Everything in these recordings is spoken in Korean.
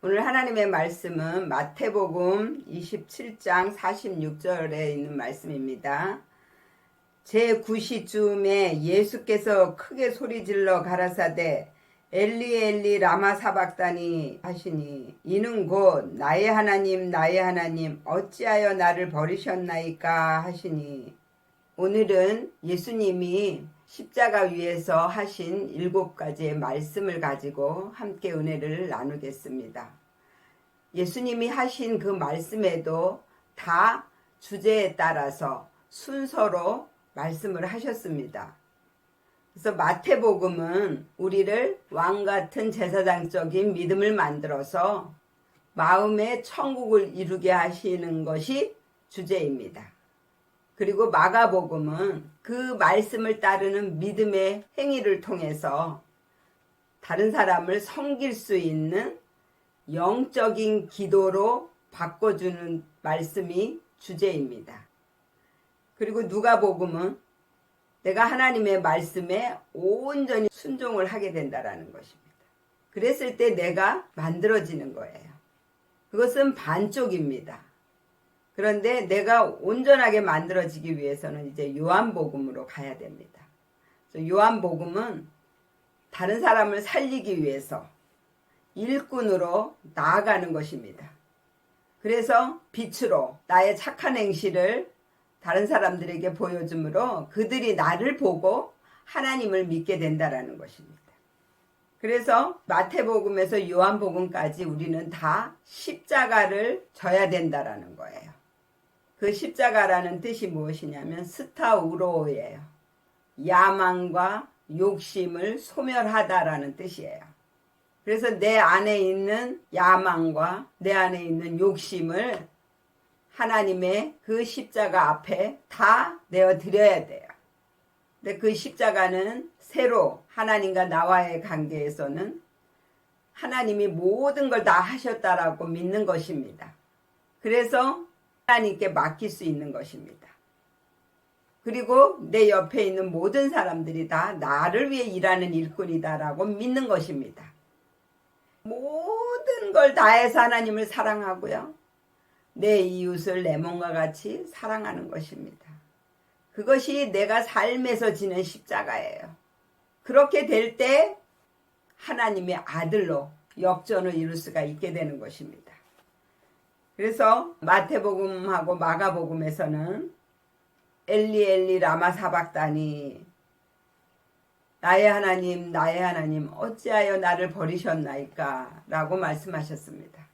오늘 하나님의 말씀은 마태복음 27장 46절에 있는 말씀입니다. 제9시쯤에 예수께서 크게 소리질러 가라사대 엘리 엘리 라마 사박다니 하시니 이는 곧 나의 하나님 나의 하나님 어찌하여 나를 버리셨나이까 하시니, 오늘은 예수님이 십자가 위에서 하신 7가지의 말씀을 가지고 함께 은혜를 나누겠습니다. 예수님이 하신 그 말씀에도 다 주제에 따라서 순서로 말씀을 하셨습니다. 그래서 마태복음은 우리를 왕같은 제사장적인 믿음을 만들어서 마음의 천국을 이루게 하시는 것이 주제입니다. 그리고 마가복음은 그 말씀을 따르는 믿음의 행위를 통해서 다른 사람을 섬길 수 있는 영적인 기도로 바꿔주는 말씀이 주제입니다. 그리고 누가복음은 내가 하나님의 말씀에 온전히 순종을 하게 된다는 것입니다. 그랬을 때 내가 만들어지는 거예요. 그것은 반쪽입니다. 그런데 내가 온전하게 만들어지기 위해서는 이제 요한복음으로 가야 됩니다. 요한복음은 다른 사람을 살리기 위해서 일꾼으로 나아가는 것입니다. 그래서 빛으로 나의 착한 행실을 다른 사람들에게 보여주므로 그들이 나를 보고 하나님을 믿게 된다는 것입니다. 그래서 마태복음에서 요한복음까지 우리는 다 십자가를 져야 된다는 거예요. 그 십자가라는 뜻이 무엇이냐면 스타우로예요. 야망과 욕심을 소멸하다라는 뜻이에요. 그래서 내 안에 있는 야망과 내 안에 있는 욕심을 하나님의 그 십자가 앞에 다 내어드려야 돼요. 근데 그 십자가는 새로 하나님과 나와의 관계에서는 하나님이 모든 걸 다 하셨다라고 믿는 것입니다. 그래서 하나님께 맡길 수 있는 것입니다. 그리고 내 옆에 있는 모든 사람들이 다 나를 위해 일하는 일꾼이다라고 믿는 것입니다. 모든 걸 다해서 하나님을 사랑하고요, 내 이웃을 내 몸과 같이 사랑하는 것입니다. 그것이 내가 삶에서 지는 십자가예요. 그렇게 될 때 하나님의 아들로 역전을 이룰 수가 있게 되는 것입니다. 그래서 마태복음하고 마가복음에서는 엘리 엘리 라마 사박다니 나의 하나님 어찌하여 나를 버리셨나이까 라고 말씀하셨습니다.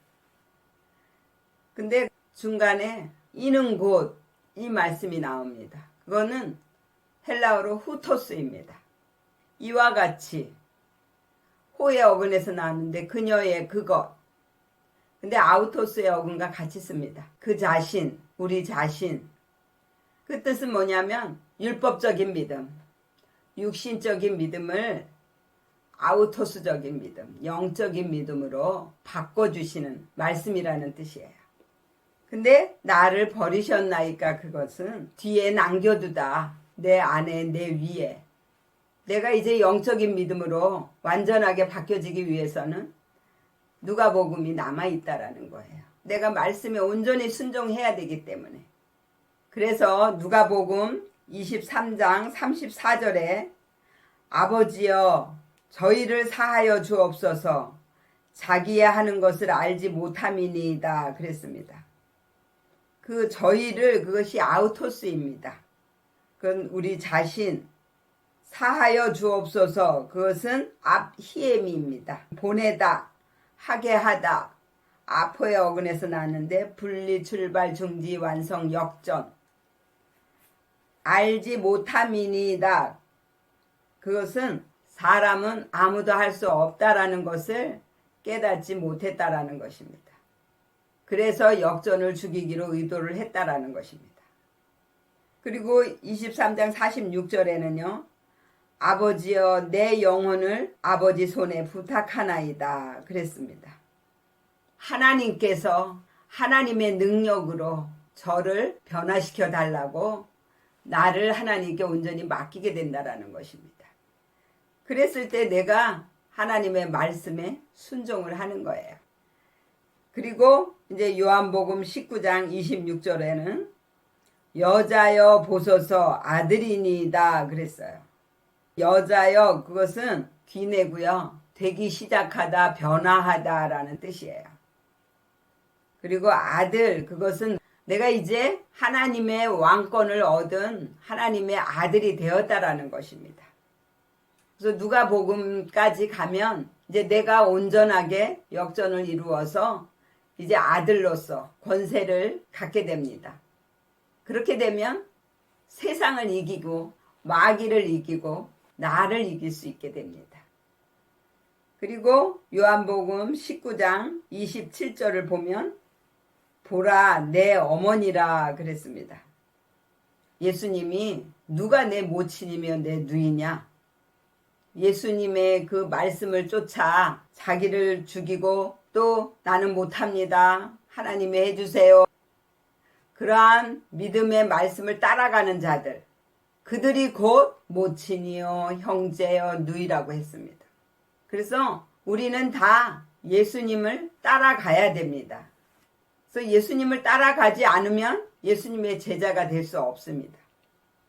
근데 중간에 이는 곧 이 말씀이 나옵니다. 그거는 헬라어로 후토스입니다. 이와 같이 호의 어근에서 나왔는데 그녀의 그것, 근데 아우토스의 어근과 같이 씁니다. 그 자신, 우리 자신. 그 뜻은 뭐냐면 율법적인 믿음, 육신적인 믿음을 아우토스적인 믿음, 영적인 믿음으로 바꿔주시는 말씀이라는 뜻이에요. 근데 나를 버리셨나이까, 그것은 뒤에 남겨두다. 내 안에, 내 위에. 내가 이제 영적인 믿음으로 완전하게 바뀌어지기 위해서는 누가복음이 남아있다라는 거예요. 내가 말씀에 온전히 순종해야 되기 때문에. 그래서 누가복음 23장 34절에 아버지여 저희를 사하여 주옵소서 자기야 하는 것을 알지 못함이니이다 그랬습니다. 그 저희를, 그것이 아우토스입니다. 그건 우리 자신, 사하여 주옵소서, 그것은 앞히에미입니다. 보내다, 하게 하다, 아포의 어근에서 나왔는데 분리, 출발, 중지, 완성, 역전. 알지 못함이니이다. 그것은 사람은 아무도 할 수 없다라는 것을 깨닫지 못했다라는 것입니다. 그래서 역전을 죽이기로 의도를 했다라는 것입니다. 그리고 23장 46절에는요. 아버지여 내 영혼을 아버지 손에 부탁하나이다 그랬습니다. 하나님께서 하나님의 능력으로 저를 변화시켜 달라고 나를 하나님께 온전히 맡기게 된다라는 것입니다. 그랬을 때 내가 하나님의 말씀에 순종을 하는 거예요. 그리고 이제 요한복음 19장 26절에는 여자여 보소서 아들이니이다 그랬어요. 여자여 그것은 귀내고요. 되기 시작하다 변화하다 라는 뜻이에요. 그리고 아들 그것은 내가 이제 하나님의 왕권을 얻은 하나님의 아들이 되었다라는 것입니다. 그래서 누가복음까지 가면 이제 내가 온전하게 역전을 이루어서 이제 아들로서 권세를 갖게 됩니다. 그렇게 되면 세상을 이기고 마귀를 이기고 나를 이길 수 있게 됩니다. 그리고 요한복음 19장 27절을 보면 보라 내 어머니라 그랬습니다. 예수님이 누가 내 모친이며 내 누이냐? 예수님의 그 말씀을 쫓아 자기를 죽이고 또 나는 못합니다. 하나님이 해주세요. 그러한 믿음의 말씀을 따라가는 자들, 그들이 곧 모친이요 형제요 누이라고 했습니다. 그래서 우리는 다 예수님을 따라가야 됩니다. 그래서 예수님을 따라가지 않으면 예수님의 제자가 될 수 없습니다.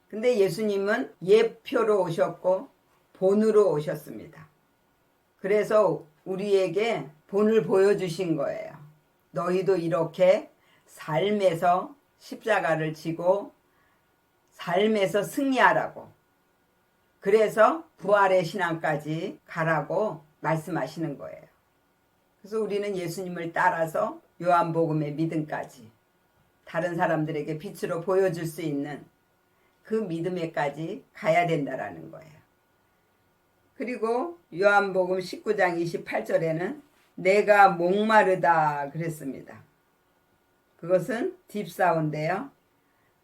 근데 예수님은 예표로 오셨고 본으로 오셨습니다. 그래서 우리에게 본을 보여주신 거예요. 너희도 이렇게 삶에서 십자가를 지고 삶에서 승리하라고. 그래서 부활의 신앙까지 가라고 말씀하시는 거예요. 그래서 우리는 예수님을 따라서 요한복음의 믿음까지 다른 사람들에게 빛으로 보여줄 수 있는 그 믿음에까지 가야 된다라는 거예요. 그리고 요한복음 19장 28절에는 내가 목마르다 그랬습니다. 그것은 딥사운데요.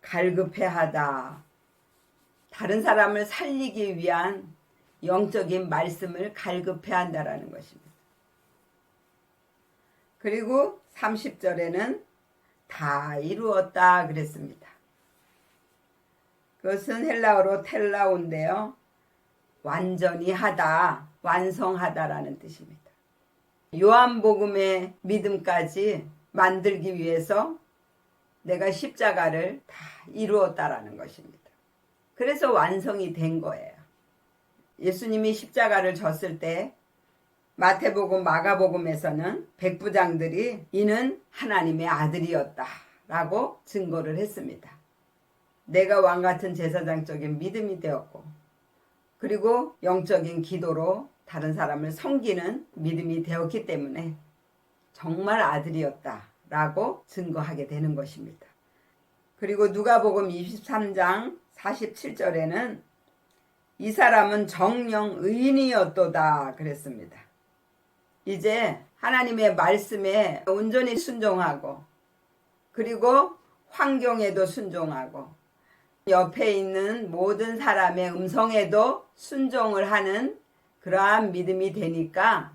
갈급해하다. 다른 사람을 살리기 위한 영적인 말씀을 갈급해한다라는 것입니다. 그리고 30절에는 다 이루었다 그랬습니다. 그것은 헬라어로 텔라오인데요. 완전히 하다, 완성하다라는 뜻입니다. 요한복음의 믿음까지 만들기 위해서 내가 십자가를 다 이루었다라는 것입니다. 그래서 완성이 된 거예요. 예수님이 십자가를 졌을 때 마태복음, 마가복음에서는 백부장들이 이는 하나님의 아들이었다라고 증거를 했습니다. 내가 왕같은 제사장적인 믿음이 되었고 그리고 영적인 기도로 다른 사람을 섬기는 믿음이 되었기 때문에 정말 아들이었다라고 증거하게 되는 것입니다. 그리고 누가복음 23장 47절에는 이 사람은 정령 의인이었도다 그랬습니다. 이제 하나님의 말씀에 온전히 순종하고 그리고 환경에도 순종하고 옆에 있는 모든 사람의 음성에도 순종을 하는 그러한 믿음이 되니까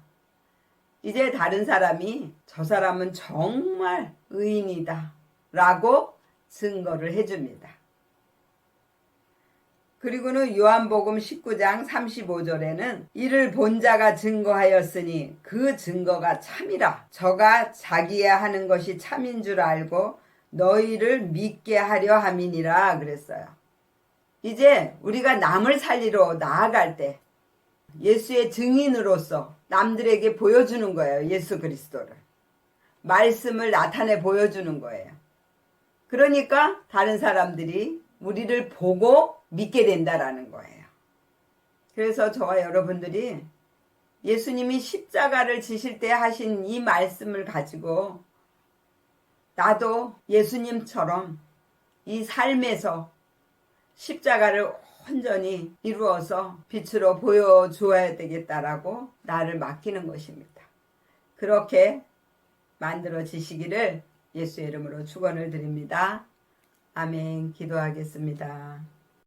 이제 다른 사람이 저 사람은 정말 의인이다 라고 증거를 해줍니다. 그리고는 요한복음 19장 35절에는 이를 본 자가 증거하였으니 그 증거가 참이라. 저가 자기의 하는 것이 참인 줄 알고 너희를 믿게 하려 함이니라 그랬어요. 이제 우리가 남을 살리러 나아갈 때 예수의 증인으로서 남들에게 보여주는 거예요. 예수 그리스도를. 말씀을 나타내 보여주는 거예요. 그러니까 다른 사람들이 우리를 보고 믿게 된다라는 거예요. 그래서 저와 여러분들이 예수님이 십자가를 지실 때 하신 이 말씀을 가지고 나도 예수님처럼 이 삶에서 십자가를 온전히 이루어서 빛으로 보여주어야 되겠다라고 나를 맡기는 것입니다. 그렇게 만들어지시기를 예수의 이름으로 축원을 드립니다. 아멘. 기도하겠습니다.